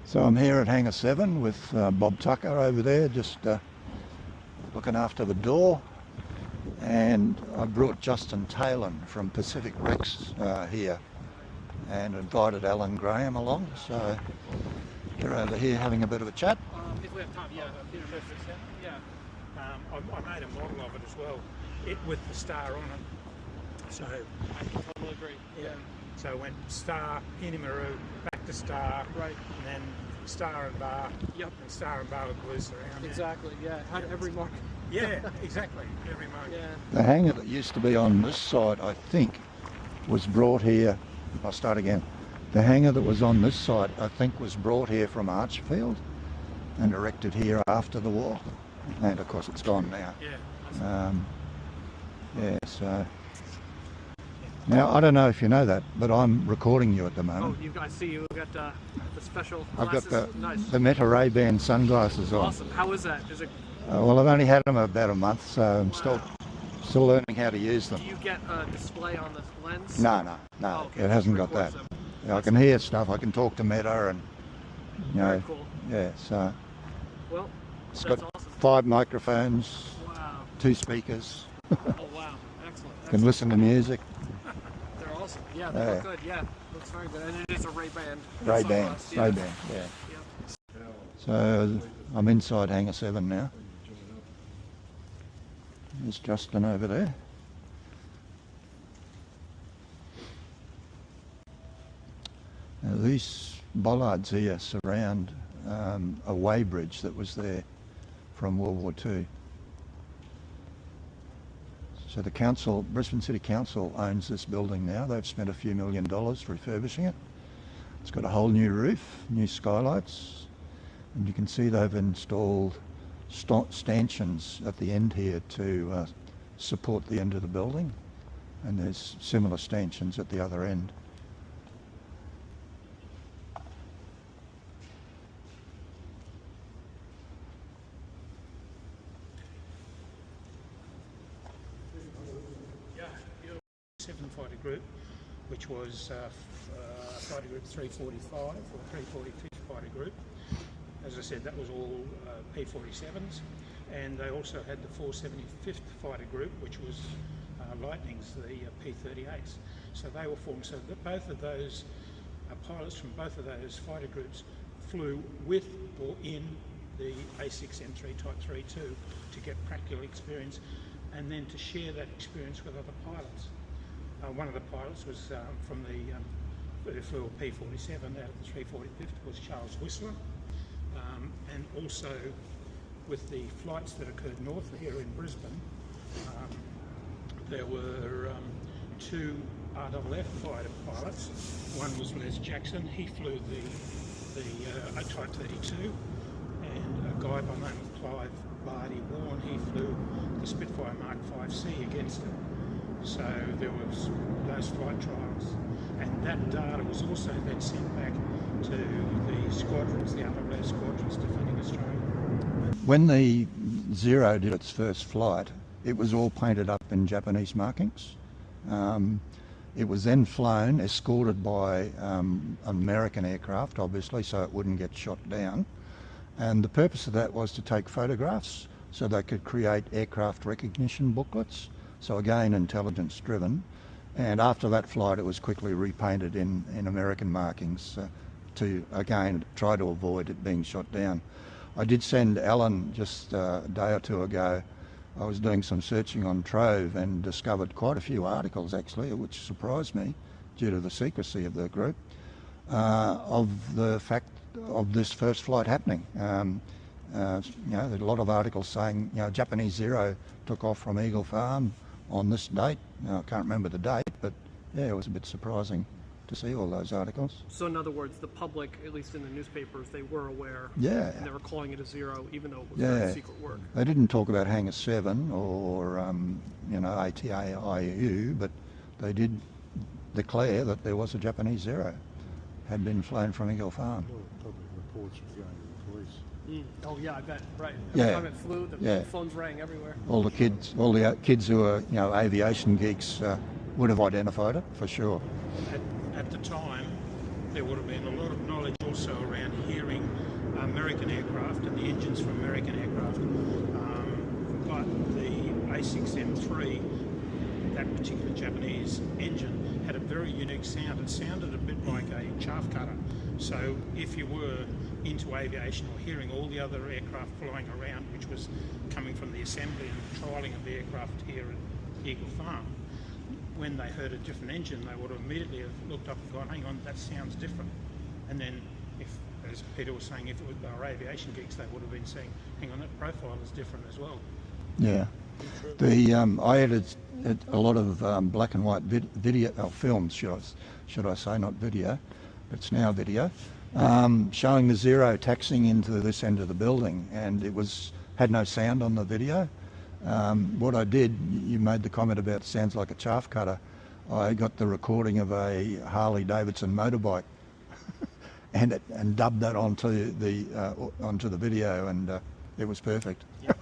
So I'm here at Hangar 7 with Bob Tucker over there, just looking after the door. And I brought Justin Taylan from Pacific Rex here and invited Alan Graham along. So they're over here having a bit of a chat. If we have time, yeah. I made a model of it as well, with the star on it. So I totally agree. Yeah. So it went star, Hinimaru, back to star, right, and then star and bar, yep, and star and bar with blues around. Exactly. Yeah. It had every mark. Yeah, exactly. Every mark. Yeah. The hangar that used to be on this side, I think, was brought here. I'll start again. The hangar that was on this side, I think, was brought here from Archfield and erected here after the war. And of course, it's gone now. Yeah. So now I don't know if you know that, but I'm recording you at the moment. Oh, you guys see you got the special I've glasses. got Nice. the Meta Ray-Ban sunglasses on. Awesome. How is that? Is it? Well, I've only had them about a month, so I'm still learning how to use them. Do you get a display on the lens? No, Oh, okay. it hasn't got that. Yeah, I can hear stuff. I can talk to Meta, and Very cool. yeah. So Well, it's that's got awesome. 5 microphones, Wow. 2 speakers. Oh wow. Excellent. Can listen to music. They're awesome. Yeah, they look good. Yeah, looks very good. And it is a Ray-Ban. Ray-Ban, Yeah. Ray-Ban. Yeah. So I'm inside Hangar 7 now. There's Justin over there. Now these bollards here surround a weighbridge that was there from World War II. So the council, Brisbane City Council, owns this building now. They've spent a few $1 million refurbishing it. It's got a whole new roof, new skylights, and you can see they've installed stanchions at the end here to support the end of the building, and there's similar stanchions at the other end. Fighter group, which was fighter group 345 or 345th fighter group. As I said, that was all P-47s, and they also had the 475th fighter group, which was Lightnings, the P-38s. So they were formed so that both of those pilots from both of those fighter groups flew with or in the A6M3 Type 32 to get practical experience, and then to share that experience with other pilots. One of the pilots was from the who flew a P-47 out of the 345th was Charles Whistler, and also with the flights that occurred north here in Brisbane, there were 2 RAAF fighter pilots. One was Les Jackson, he flew the Type 32, and a guy by the name of Clive Bardi Warren, he flew the Spitfire Mark 5C against it. So there was those flight trials, and that data was also then sent back to the squadrons, the other RAAF squadrons defending Australia. When the Zero did its first flight, it was all painted up in Japanese markings. It was then flown, escorted by American aircraft, obviously, so it wouldn't get shot down. And the purpose of that was to take photographs so they could create aircraft recognition booklets. So again, intelligence driven. And after that flight, it was quickly repainted in American markings to, again, try to avoid it being shot down. I did send Alan just a day or 2 ago. I was doing some searching on Trove and discovered quite a few articles, actually, which surprised me due to the secrecy of the group, of the fact of this first flight happening. There's a lot of articles saying, Japanese Zero took off from Eagle Farm on this date. I can't remember the date, but yeah, it was a bit surprising to see all those articles. So in other words, the public, at least in the newspapers, they were aware. Yeah. And they were calling it a Zero, even though it was very secret work. They didn't talk about Hangar 7 or ATAIU, but they did declare that there was a Japanese Zero, had been flown from Eagle Farm. Well, public reports were going to the police. Oh yeah, I bet. Right. Every time it flew, the phones rang everywhere. All the kids who are aviation geeks would have identified it for sure. At the time, there would have been a lot of knowledge also around hearing American aircraft and the engines from American aircraft. But the A6M3, that particular Japanese engine, had a very unique sound. It sounded a bit like a chaff cutter. So if you were into aviation or hearing all the other aircraft flying around, which was coming from the assembly and trialling of the aircraft here at Eagle Farm, when they heard a different engine, they would have immediately have looked up and gone, hang on, that sounds different. And then, if, as Peter was saying, if it was our aviation geeks, they would have been saying, hang on, that profile is different as well. Yeah. I edited a lot of black and white video, films, should I say, not video, but it's now video, showing the Zero taxiing into this end of the building, and it had no sound on the video. What I did, you made the comment about sounds like a chaff cutter. I got the recording of a Harley Davidson motorbike and dubbed that onto the video, and it was perfect. Yeah.